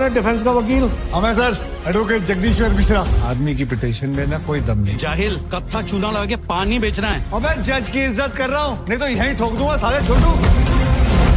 है डिफेंस का वकील? हमें सर एडवोकेट जगदीश्वर मिश्रा। आदमी की पिटीशन में ना कोई दम नहीं। जाहिल कत्था चूना लगा के पानी बेचना है। अबे जज की इज्जत कर रहा हूँ, नहीं तो यहीं ठोक दूंगा साले छोटू।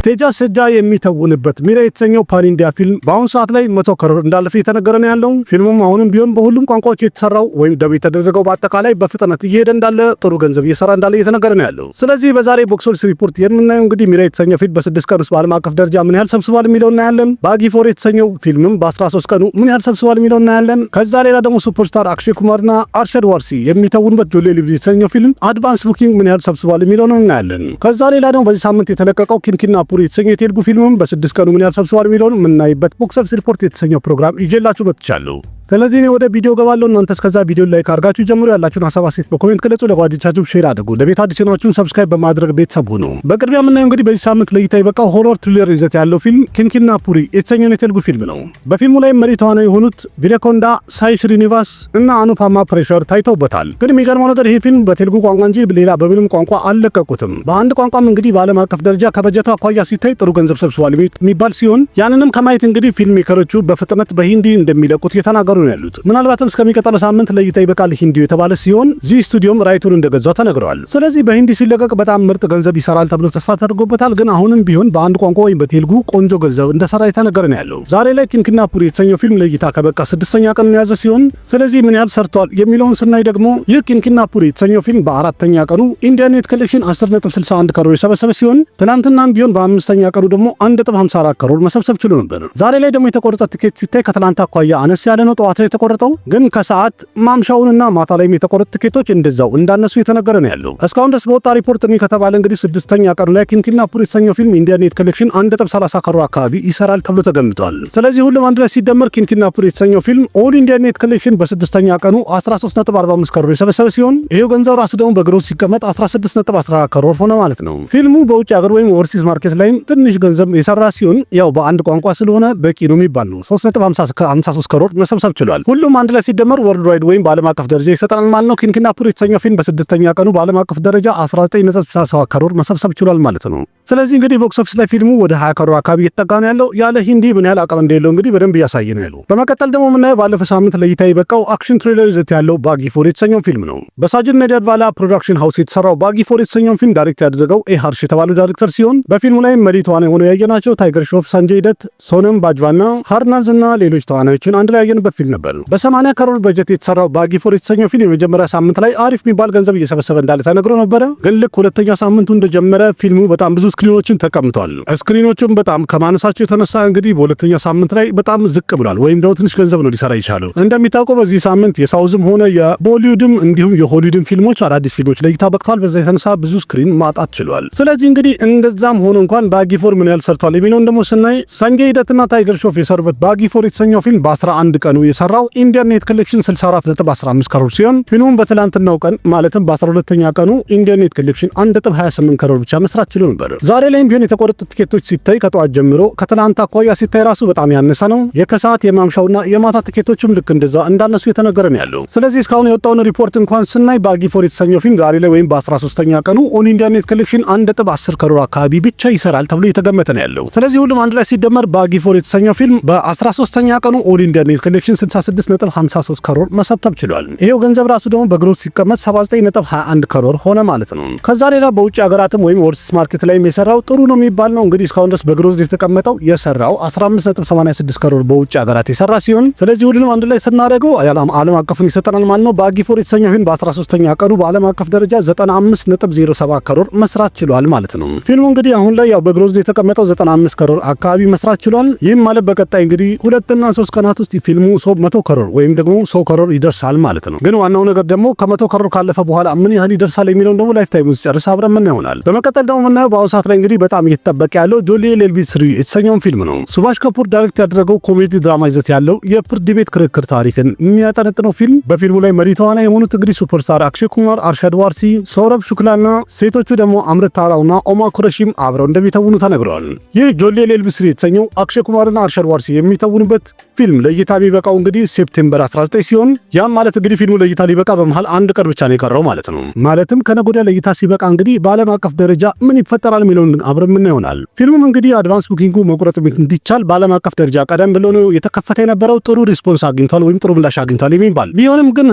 ቴጃ ሰጃ የሚተውንበት ሚራ የተሰኘው ፓን ኢንዲያ ፊልም በአሁኑ ሰዓት ላይ 100 ክሮር እንዳለፈ የተነገረ ነው ያለው። ፊልሙም አሁንም ቢሆን በሁሉም ቋንቋዎች የተሰራው ወይም ደብ የተደረገው በአጠቃላይ በፍጥነት እየሄደ እንዳለ ጥሩ ገንዘብ እየሰራ እንዳለ እየተነገረ ነው ያለው። ስለዚህ በዛሬ ቦክስ ኦፊስ ሪፖርት የምናየው እንግዲህ ሚራ የተሰኘው ፊልም በ6 ቀን ውስጥ በዓለም አቀፍ ደረጃ ምን ያህል ሰብስቧል የሚለው እናያለን። ባጊ ፎር የተሰኘው ፊልምም በ13 ቀኑ ምን ያህል ሰብስቧል የሚለው እናያለን። ከዛ ሌላ ደግሞ ሱፐርስታር አክሼ ኩማርና አርሸድ ዋርሲ የሚተውንበት ጆሌ ሊቭሊ የተሰኘው ፊልም አድቫንስ ቡኪንግ ምን ያህል ሰብስቧል የሚለው ነው እናያለን። ከዛ ሌላ ደግሞ በዚህ ሳምንት የተለቀቀው ኪንኪና ፑሪ የተሰኘው የቴልጉ ፊልምም በ6 ቀኑ ምን ያህል ሰብስቧል የሚለውን የምናይበት ቦክስ ኦፊስ ሪፖርት የተሰኘው ፕሮግራም ይዤላችሁ መጥቻለሁ። ስለዚህ እኔ ወደ ቪዲዮ ገባለሁ። እናንተ እስከዛ ቪዲዮ ላይክ አድርጋችሁ ጀምሩ። ያላችሁን ሐሳብ አስተያየት በኮሜንት ገለጹ። ለጓደኞቻችሁ ሼር አድርጉ። ለቤት አዲስ የሆናችሁን ሰብስክራይብ በማድረግ ቤተሰብ ሁኑ። በቅድሚያ የምናየው እንግዲህ በዚህ ሳምንት ለእይታ የበቃው ሆረር ትሪለር ይዘት ያለው ፊልም ኪንኪና ፑሪ የተሰኘው የቴልጉ ፊልም ነው። በፊልሙ ላይ መሪ ተዋናይ የሆኑት ቪደኮንዳ፣ ሳይ ሽሪኒቫስ እና አኑፓማ ፕሬሸር ታይተውበታል። ግን የሚገርመው ነገር ይሄ ፊልም በቴልጉ ቋንቋ እንጂ ሌላ በምንም ቋንቋ አልለቀቁትም። በአንድ ቋንቋም እንግዲህ በዓለም አቀፍ ደረጃ ከበጀቱ አኳያ ሲታይ ጥሩ ገንዘብ ሰብስቧል የሚባል ሲሆን ያንንም ከማየት እንግዲህ ፊልም ሜከሮቹ በፍጥነት በሂንዲ እንደሚለቁት እየተናገሩ ነው ያሉት። ምናልባትም እስከሚቀጥለው ሳምንት ለእይታ ይበቃል ሂንዲው የተባለ ሲሆን ዚህ ስቱዲዮም ራይቱን እንደገዛው ተነግረዋል። ስለዚህ በሂንዲ ሲለቀቅ በጣም ምርጥ ገንዘብ ይሰራል ተብሎ ተስፋ ተደርጎበታል። ግን አሁንም ቢሆን በአንድ ቋንቋ ወይም በቴልጉ ቆንጆ ገንዘብ እንደሰራ የተነገረ ነው ያለው። ዛሬ ላይ ኪንኪና ፑሪ የተሰኘው ፊልም ለእይታ ከበቃ 6ኛ ቀን የያዘ ሲሆን ስለዚህ ምን ያህል ሰርቷል የሚለውን ስናይ ደግሞ ይህ ኪንኪና ፑሪ የተሰኘው ፊልም በ4ኛ ቀኑ ኢንዲያ ኔት ኮሌክሽን 10.61 ክሮር የሰበሰበ ሲሆን ትናንትናም ቢሆን በ5ኛ ቀኑ ደግሞ 1.54 ክሮር መሰብሰብ ችሎ ነበር። ዛሬ ላይ ደግሞ የተቆረጠ ቲኬት ሲታይ ከትናንት አኳያ አነስ ያለ ነው ጠዋት ላይ የተቆረጠው። ግን ከሰዓት ማምሻውንና ማታ ላይ የተቆረጡ ቲኬቶች እንደዛው እንዳነሱ የተነገረ ነው ያለው። እስካሁን ድረስ በወጣ ሪፖርት ከተባለ እንግዲህ 6ኛ ቀኑ ላይ ኪንኪና ፑሪ የተሰኘው ፊልም ኢንዲያ ኔት ኮሌክሽን 1.30 ክሮር አካባቢ ይሰራል ተብሎ ተገምቷል። ስለዚህ ሁሉም አንድ ላይ ሲደመር ኪንኪና ፑሪ የተሰኘው ፊልም ኦል ኢንዲያ ኔት ኮሌክሽን በ6ኛ ቀኑ 13.45 ክሮር የሰበሰበ ሲሆን ይሄው ገንዘብ ራሱ ደግሞ በግሮስ ሲቀመጥ 16.14 ክሮር ሆነ ማለት ነው። ፊልሙ በውጭ ሀገር ወይም ኦቨርሲዝ ማርኬት ላይም ትንሽ ገንዘብ የሰራ ሲሆን ያው በአንድ ቋንቋ ስለሆነ በቂ ነው የሚባል ነው። 3.53 ክሮር መሰብሰብ ችሏል። ሁሉም አንድ ላይ ሲደመር ወርልድ ዋይድ ወይም በዓለም አቀፍ ደረጃ ይሰጣል ማለት ነው። ኪንኪና ፑሪ የተሰኘው ፊልም በ6ኛ ቀኑ በዓለም አቀፍ ደረጃ 19.67 ክሮር መሰብሰብ ችሏል ማለት ነው። ስለዚህ እንግዲህ ቦክስ ኦፊስ ላይ ፊልሙ ወደ 20 ክሮር አካባቢ እየተጠጋ ነው ያለው። ያለ ሂንዲ ምን ያህል አቅም እንደሌለው እንግዲህ በደንብ እያሳየ ነው ያለው። በመቀጠል ደግሞ የምናየው ባለፈው ሳምንት ለእይታ የበቃው አክሽን ትሪለር ይዘት ያለው ባጊ ፎር የተሰኘው ፊልም ነው። በሳጅን ነዲያድቫላ ፕሮዳክሽን ሃውስ የተሰራው ባጊ ፎር የተሰኘው ፊልም ዳይሬክት ያደረገው ሃርሽ የተባለው ዳይሬክተር ሲሆን በፊልሙ ላይ መሪ ተዋናይ ሆነው ያየናቸው ታይገር ሾፍ፣ ሰንጀይ ደት፣ ሶነም ባጅዋና ሃርናዝ እና ሌሎች ተዋናዮችን አንድ ላይ ያየንበት ፊልም ነበር። በ80 ክሮር በጀት የተሰራው ባጊ ፎር የተሰኘው ፊልም የመጀመሪያ ሳምንት ላይ አሪፍ የሚባል ገንዘብ እየሰበሰበ እንዳለ ተነግሮ ነበረ። ግን ልክ ሁለተኛ ሳምንቱ እንደጀመረ ፊልሙ በጣም ብዙ ስክሪኖችን ተቀምጧል። ስክሪኖቹም በጣም ከማነሳቸው የተነሳ እንግዲህ በሁለተኛ ሳምንት ላይ በጣም ዝቅ ብሏል፣ ወይም ደግሞ ትንሽ ገንዘብ ነው ሊሰራ ይቻለው። እንደሚታወቀው በዚህ ሳምንት የሳውዝም ሆነ የቦሊውድም እንዲሁም የሆሊውድም ፊልሞች አዳዲስ ፊልሞች ለእይታ በቅተዋል። በዛ የተነሳ ብዙ ስክሪን ማጣት ችሏል። ስለዚህ እንግዲህ እንደዛም ሆኖ እንኳን ባጊ ፎር ምን ያህል ሰርቷል የሚለውን ደግሞ ስናይ ሰንጀይ ደትና ታይገር ሾፍ የሰሩበት ባጊ ፎር የተሰኘው ፊልም በ11 ቀኑ የሰራው ኢንዲያ ኔት ኮሌክሽን 64.15 ክሮር ሲሆን ፊልሙም በትላንትናው ቀን ማለትም በ12ኛ ቀኑ ኢንዲያ ኔት ኮሌክሽን 1.28 ክሮር ብቻ መስራት ችሎ ነበር። ዛሬ ላይም ቢሆን የተቆረጡ ቲኬቶች ሲታይ ከጠዋት ጀምሮ ከትላንት አኳያ ሲታይ ራሱ በጣም ያነሰ ነው። የከሰዓት የማምሻውና የማታ ቲኬቶችም ልክ እንደዛ እንዳነሱ የተነገረ ነው ያለው። ስለዚህ እስካሁን የወጣውን ሪፖርት እንኳን ስናይ ባጊ ፎር የተሰኘው ፊልም ዛሬ ላይ ወይም በ13ኛ ቀኑ ኦል ኢንዲያ ኔት ኮሌክሽን 1.10 ክሮር አካባቢ ብቻ ይሰራል ተብሎ የተገመተ ነው ያለው። ስለዚህ ሁሉም አንድ ላይ ሲደመር ባጊ ፎር የተሰኘው ፊልም በ13ኛ ቀኑ ኦል ኢንዲያ ኔት ኮሌክሽን 66.53 ክሮር መሰብሰብ ችሏል። ይሄው ገንዘብ ራሱ ደግሞ በግሮስ ሲቀመጥ 79.21 ክሮር ሆነ ማለት ነው። ከዛ ሌላ በውጭ ሀገራትም ወይም ኦቨርሲዝ ማርኬት ላይ የሰራው ጥሩ ነው የሚባል ነው። እንግዲህ እስካሁን ድረስ በግሮስ የተቀመጠው የሰራው 15.86 ክሮር በውጭ ሀገራት የሰራ ሲሆን ስለዚህ ሁሉንም አንድ ላይ ስናደርገው ዓለም አቀፉን ይሰጠናል ማለት ነው። ባጊ ፎር የተሰኘው ፊልም በ13ኛ ቀኑ በዓለም አቀፍ ደረጃ 95.07 ክሮር መስራት ችሏል ማለት ነው። ፊልሙ እንግዲህ አሁን ላይ ያው በግሮስ የተቀመጠው 95 ክሮር አካባቢ መስራት ችሏል። ይህም ማለት በቀጣይ እንግዲህ 2 እና 3 ቀናት ውስጥ ፊልሙ 100 ክሮር ወይም ደግሞ 100 ክሮር ይደርሳል ማለት ነው። ግን ዋናው ነገር ደግሞ ከ100 ክሮር ካለፈ በኋላ ምን ያህል ይደርሳል የሚለውን ደግሞ ላይፍ ታይም ውስጥ ጨርሳ አብረን ምን ይሆናል። በመቀጠል ደግሞ የምናየው በአሁኑ ሰዓት ላይ እንግዲህ በጣም እየተጠበቀ ያለው ጆሌ ሊቭሊ 3 የተሰኘውን ፊልም ነው። ሱባሽ ከፑር ዳይሬክት ያደረገው ኮሜዲ ድራማ ይዘት ያለው የፍርድ ቤት ክርክር ታሪክን የሚያጠነጥነው ፊልም በፊልሙ ላይ መሪ ተዋናይ የሆኑት እንግዲህ ሱፐርስታር አክሼ ኩማር፣ አርሸድ ዋርሲ፣ ሰውረብ ሹክላና ሴቶቹ ደግሞ አምርት ታራውና ኦማ ኩረሺም አብረው እንደሚተውኑ ተነግረዋል። ይህ ጆሌ ሊቭሊ 3 የተሰኘው አክሼ ኩማርና አርሸድ ዋርሲ የሚተውኑበት ፊልም ለእይታ የሚበቃው እንግዲህ ሴፕቴምበር 19 ሲሆን ያም ማለት እንግዲህ ፊልሙ ለእይታ ሊበቃ በመሃል አንድ ቀን ብቻ ነው የቀረው ማለት ነው። ማለትም ከነገ ወዲያ ለእይታ ሲበቃ እንግዲህ በዓለም አቀፍ ደረጃ ምን ይፈጠራል የሚለውን አብረን ምን ይሆናል። ፊልሙም እንግዲህ አድቫንስ ቡኪንጉ መቁረጥ እንዲቻል በዓለም አቀፍ ደረጃ ቀደም ብሎ ነው የተከፈተ የነበረው። ጥሩ ሪስፖንስ አግኝቷል ወይም ጥሩ ምላሽ አግኝቷል የሚባል ቢሆንም ግን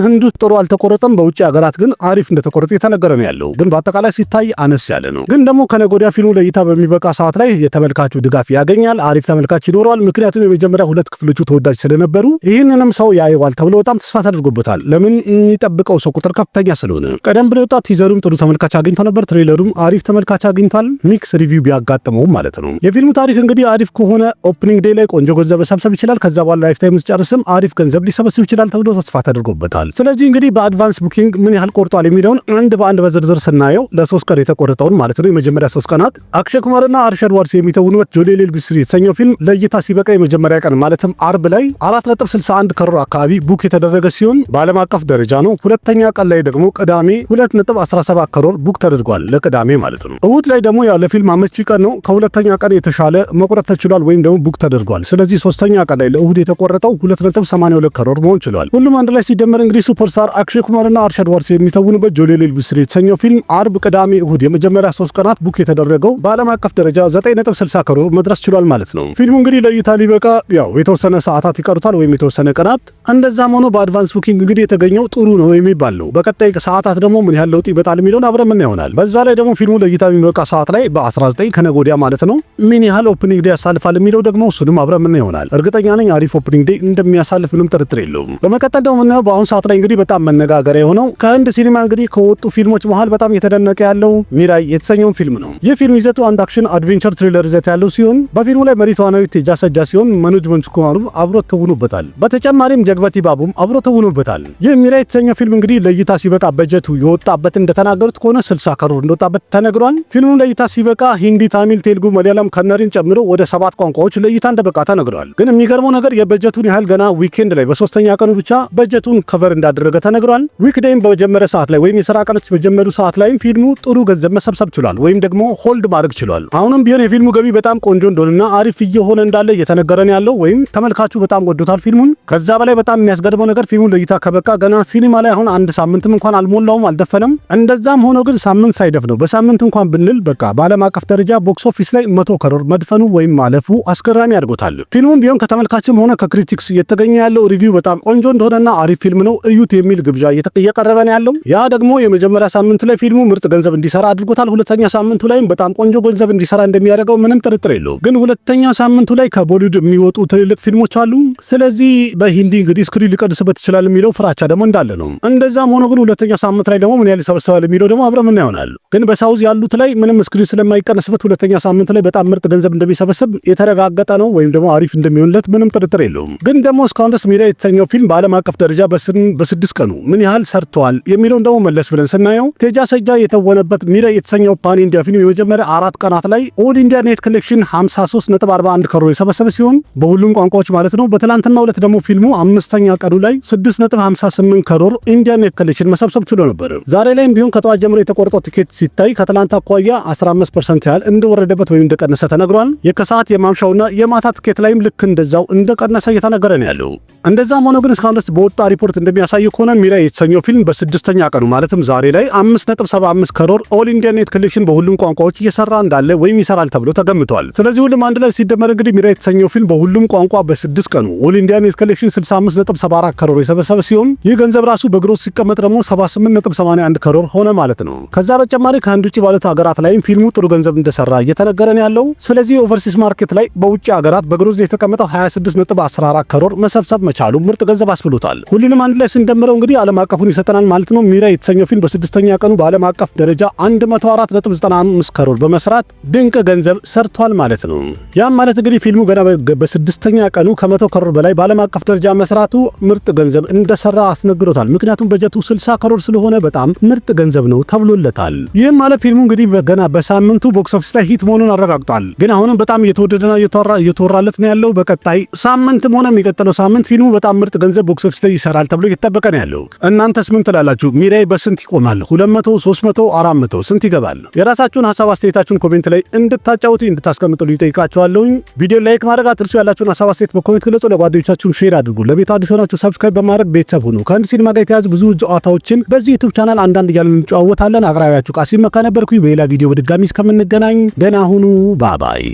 ህንዱ ጥሩ አልተቆረጠም። በውጭ ሀገራት ግን አሪፍ እንደተቆረጠ የተነገረ ነው ያለው። ግን በአጠቃላይ ሲታይ አነስ ያለ ነው። ግን ደግሞ ከነገ ወዲያ ፊልሙ ለእይታ በሚበቃ ሰዓት ላይ የተመልካቹ ድጋፍ ያገኛል፣ አሪፍ ተመልካች ይኖረዋል። ምክንያቱም የመጀመሪያ ሁለት ክፍሎቹ ተወዳጅ ስለነበሩ ይህንንም ሰው ያየዋል ተብሎ በጣም ተስፋ ተደርጎበታል። ለምን የሚጠብቀው ሰው ቁጥር ከፍተኛ ስለሆነ። ቀደም ብሎ ወጣ ቲዘሩም ጥሩ ተመልካች አግኝቶ ነበር። ትሬለሩም አሪፍ ተመልካች አግኝቷል። ሚክስ ሪቪው ቢያጋጥመውም ማለት ነው። የፊልሙ ታሪክ እንግዲህ አሪፍ ከሆነ ኦፕኒንግ ዴይ ላይ ቆንጆ ገንዘብ መሰብሰብ ይችላል። ከዛ በኋላ ላይፍ ታይም ሲጨርስም አሪፍ ገንዘብ ሊሰበስብ ይችላል ተብሎ ተስፋ ተደርጎበታል። ስለዚህ እንግዲህ በአድቫንስ ቡኪንግ ምን ያህል ቆርጧል የሚለውን አንድ በአንድ በዝርዝር ስናየው ለ3 ቀን የተቆረጠውን ማለት ነው የመጀመሪያ 3 ቀናት አክሸይ ኩማርና አርሻድ ዋርሲ የሚተውኑበት ጆሌሌል ቢስሪ የተሰኘው ፊልም ለእይታ ሲበቃ የመጀመሪያ ቀን ማለትም አርብ ላይ 4.61 ከሮር አካባቢ ቡክ የተደረገ ሲሆን በዓለም አቀፍ ደረጃ ነው። ሁለተኛ ቀን ላይ ደግሞ ቅዳሜ 2.17 ከሮር ቡክ ተደርጓል ለቅዳሜ ማለት ነው። እሁድ ላይ ደግሞ ያው ለፊልም አመቺ ቀን ነው። ከሁለተኛ ቀን የተሻለ መቁረጥ ተችሏል ወይም ደግሞ ቡክ ተደርጓል። ስለዚህ ሶስተኛ ቀን ላይ ለእሁድ የተቆረጠው 2.82 ከሮር መሆን ችሏል። ሁሉም አንድ ላይ ሲደመር እንግዲህ ሱፐርስታር አክሸይ ኩማርና አርሻድ ዋርሲ የሚተውኑበት ጆሌሌል ቢስሪ የተሰኘው ፊልም አርብ፣ ቅዳሜ፣ እሁድ የመጀመሪያ 3 ቀናት ቡክ የተደረገው በዓለም አቀፍ ደረጃ 9.60 ከሮር መድረስ ችሏል ማለት ነው። ፊልሙ እንግዲህ ለእይታ ሊበቃ ያው የተወሰነ ሰዓታት ይቀሩታል ወይም የተወሰነ ቀናት። እንደዛም ሆኖ በአድቫንስ ቡኪንግ እንግዲህ የተገኘው ጥሩ ነው የሚባል ነው። በቀጣይ ሰዓታት ደግሞ ምን ያህል ለውጥ ይመጣል የሚለውን አብረን ምን ይሆናል። በዛ ላይ ደግሞ ፊልሙ ለእይታ የሚበቃ ሰዓት ላይ በ19 ከነገ ወዲያ ማለት ነው ምን ያህል ኦፕኒንግ ዴይ ያሳልፋል የሚለው ደግሞ እሱንም አብረን ምን ይሆናል። እርግጠኛ ነኝ አሪፍ ኦፕኒንግ ዴይ እንደሚያሳልፍ ምንም ጥርጥር የለውም። በመቀጠል ደግሞ ምናየው በአሁን ሰዓት ላይ እንግዲህ በጣም መነጋገሪያ የሆነው ከህንድ ሲኒማ እንግዲህ ከወጡ ፊልሞች መሃል በጣም የተደነቀ ያለው ሚራይ የተሰኘውን ፊልም ነው። ይህ ፊልም ይዘቱ አንድ አክሽን አድቬንቸር ትሪለር ይዘት ያለው ሲሆን በፊልሙ ላይ መሪ ተዋናዩ ቴጃ ሰጃ ሲሆን መኖጅ መንሱኩማሩ አብሮ ተውኖበታል። በተጨማሪም ጀግበቲ ባቡም አብሮ ተውኖበታል። ይህ ሚራይ የተሰኘው ፊልም እንግዲህ ለእይታ ሲበቃ በጀቱ የወጣበት እንደተናገሩት ከሆነ 60 ከሮር እንደወጣበት ተነግሯል። ፊልሙ ለእይታ ሲበቃ ሂንዲ፣ ታሚል፣ ቴልጉ፣ መለያለም ከነሪን ጨምሮ ወደ 7 ቋንቋዎች ለእይታ እንደበቃ ተነግሯል። ግን የሚገርመው ነገር የበጀቱን ያህል ገና ዊኬንድ ላይ በሶስተኛ ቀኑ ብቻ በጀቱን ከቨር እንዳደረገ ተነግሯል። ዊክዴይም በጀመረ ሰዓት ላይ ወይም የሥራ ቀኖች በጀመሩ ሰዓት ላይም ፊልሙ ጥሩ ገንዘብ መሰብሰብ ችሏል ወይም ደግሞ ሆልድ ማድረግ ችሏል። አሁንም ቢሆን የፊልሙ ገቢ በጣም ቆንጆ እንደሆነና አሪፍ እየሆነ እንዳለ እየተነገረን ያለው ወይም ተመልካቹ በጣም ወዶታል ፊልሙን። ከዛ በላይ በጣም የሚያስገርመው ነገር ፊልሙ ለእይታ ከበቃ ገና ሲኒማ ላይ አሁን አንድ ሳምንትም እንኳን አልሞላውም፣ አልደፈነም። እንደዛም ሆኖ ግን ሳምንት ሳይደፍነው በሳምንት እንኳን ብንል በቃ በዓለም አቀፍ ደረጃ ቦክስ ኦፊስ ላይ 100 ከሮር መድፈኑ ወይም ማለፉ አስገራሚ አድርጎታል። ፊልሙም ቢሆን ከተመልካችም ሆነ ከክሪቲክስ እየተገኘ ያለው ሪቪው በጣም ቆንጆ እንደሆነና አሪፍ ፊልም ነው እዩት የሚል ግብዣ እየቀረበ ነው ያለው። ያ ደግሞ የመጀመሪያ ሳምንት ላይ ፊልሙ ምርጥ ገንዘብ እንዲሰራ አድርጎታል። ሁለተኛ ሳምንቱ ላይም በጣም ቆንጆ ገንዘብ እንዲሰራ እንደሚያደርገው ምንም ጥርጥር የለውም። ግን ሁለተኛ ሳምንቱ ላይ ከቦሊውድ የሚወጡ ትልልቅ ፊልሞች አሉ። ስለዚህ በሂንዲ እንግዲህ ስክሪን ሊቀንስበት ይችላል የሚለው ፍራቻ ደግሞ እንዳለ ነው። እንደዛም ሆኖ ግን ሁለተኛ ሳምንት ላይ ደግሞ ምን ያህል ይሰበሰባል የሚለው ደግሞ አብረን ምን ይሆናል። ግን በሳውዝ ያሉት ላይ ምንም ስክሪን ስለማይቀንስበት ሁለተኛ ሳምንት ላይ በጣም ምርጥ ገንዘብ እንደሚሰበስብ የተረጋገጠ ነው ወይም ደግሞ አሪፍ እንደሚሆንለት ምንም ጥርጥር የለውም። ግን ደግሞ እስካሁን ድረስ ሚራይ የተሰኘው ፊልም በዓለም አቀፍ ደረጃ በ6 ቀኑ ምን ያህል ሰርተዋል የሚለውን ደግሞ መለስ ብለን ስናየው ቴጃ ሰጃ የተወነበት ሚራይ የተሰኘው ፓን ኢንዲያ ፊልም የመጀመሪያ 4 ቀናት ላይ ኦል ኢንዲያ ኔት ኮሌክሽን 53.41 ከሮር የሰበሰበ ሲሆን በሁሉም ቋንቋዎች ማለት ነው። በትላንትና ዕለት ደግሞ ፊልሙ 5ኛ ቀኑ ላይ 6.58 ከሮር ኢንዲያ ኔት ኮሌክሽን መሰብሰብ ችሎ ነበር። ዛሬ ላይም ቢሆን ከጠዋት ጀምሮ የተቆረጠው ቲኬት ሲታይ ከትላንት አኳያ 15% ያህል እንደወረደበት ወይም እንደቀነሰ ተነግሯል። የከሰዓት የማምሻውና የማታ ቲኬት ላይም ልክ እንደዛው እንደቀነሰ እየተነገረ ነው ያለው። እንደዛም ሆኖ ግን እስካሁን ድረስ በወጣ ሪፖርት እንደሚያሳይ ከሆነ ሚራይ የተሰኘው ፊልም በ6ኛ ቀኑ ማለትም ዛሬ ላይ 5.75 ከሮር ኦል ኢንዲያ ኔት ኮሌክሽን በሁሉም ቋንቋዎች እየሰራ እንዳለ ወይም ይሰራል ተብሎ ተገምቷል። ስለዚህ ሁሉም አንድ ላይ ሲደመር እንግዲህ ሚራይ የተሰኘው ፊልም በሁሉም ቋንቋ በ6 ቀኑ ኦል ኢንዲያ ኔት ኮሌክሽን 65.74 ከሮር የሰበሰበ ሲሆን ይህ ገንዘብ ራሱ በግሮስ ሲቀመጥ ደግሞ 78.81 ከሮር ሆነ ማለት ነው። ከዛ በተጨማሪ ከህንድ ውጭ ባሉት ሀገራት ላይም ፊልሙ ጥሩ ገንዘብ እንደሰራ እየተነገረ ነው ያለው። ስለዚህ ኦቨርሲስ ማርኬት ላይ በውጭ ሀገራት በግሮስ የተቀመጠው 26.14 ከሮር መሰብሰብ መቻሉ ምርጥ ገንዘብ አስብሎታል። ሁሉንም አንድ ላይ ስንደምረው እንግዲህ ዓለም አቀፉን ይሰጠናል ማለት ነው። ሚራይ የተሰኘው ፊልም በ6ኛ ቀኑ በዓለም አቀፍ ደረጃ 104.95 ከሮር በመስራት ድንቅ ገንዘብ ሰርቷል ማለት ነው። ያም ማለት እንግዲህ ፊልሙ ገና በ6ኛ ቀኑ ከ100 ከሮር በላይ በዓለም አቀፍ ደረጃ መስራቱ ምርጥ ገንዘብ እንደሰራ አስነግሮታል። ምክንያቱም በጀቱ 60 ከሮር ስለሆነ በጣም ምርጥ ገንዘብ ነው ተብሎለታል። ይህም ማለት ፊልሙ እንግዲህ ገና በሳምንቱ ቦክስ ኦፊስ ላይ ሂት መሆኑን አረጋግጧል። ግን አሁንም በጣም እየተወደደና እየተወራለት ነው ያለው። በቀጣይ ሳምንትም ሆነ የሚቀጥለው ሳምንት ፊልሙ በጣም ምርጥ ገንዘብ ቦክስ ኦፊስ ላይ ይሰራል ተብሎ እየተጠበቀ ነው ያለው። እናንተስ ምን ትላላችሁ? ሚራይ በስንት ይቆማል? 200፣ 300፣ 400 ስንት ይገባል? የራሳችሁን ሐሳብ አስተያየታችሁን ኮሜንት ላይ እንድታጫውቱ እንድታስቀምጡልኝ ጠይቃችኋለሁ። ቪዲዮ ላይክ ማድረግ አትርሱ። ያላችሁን ሐሳብ አስተያየት በኮሜንት ግለጹ። ለጓደኞቻችሁም ሼር አድርጉ። ለቤቱ አዲስ ሆናችሁ ሰብስክራይብ በማድረግ ቤተሰብ ሁኑ። ከህንድ ሲኒማ ጋር የተያዙ ብዙ ጨዋታዎችን በዚህ ዩቲዩብ ቻናል አንዳንድ እያልን እንጨዋወታለን። አቅራቢያችሁ ቃሲም መካ ነበርኩኝ። በሌላ ቪዲዮ በድጋሚ እስከምንገናኝ ደህና ሁኑ። ባባይ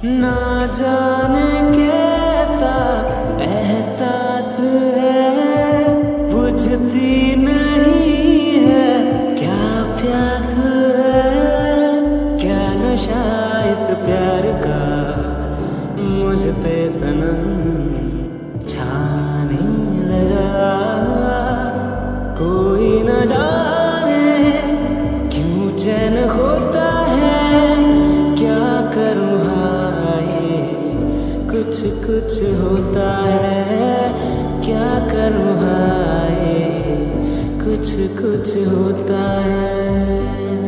ना जाने कैसा एहसास है बुझती नहीं है क्या प्यास है क्या नशा इस प्यार का मुझ पे सनम छाने लगा कोई न जाने क्यों चैन होता है क्या करूँ कुछ कुछ होता है क्या करूँ हाय कुछ कुछ होता है।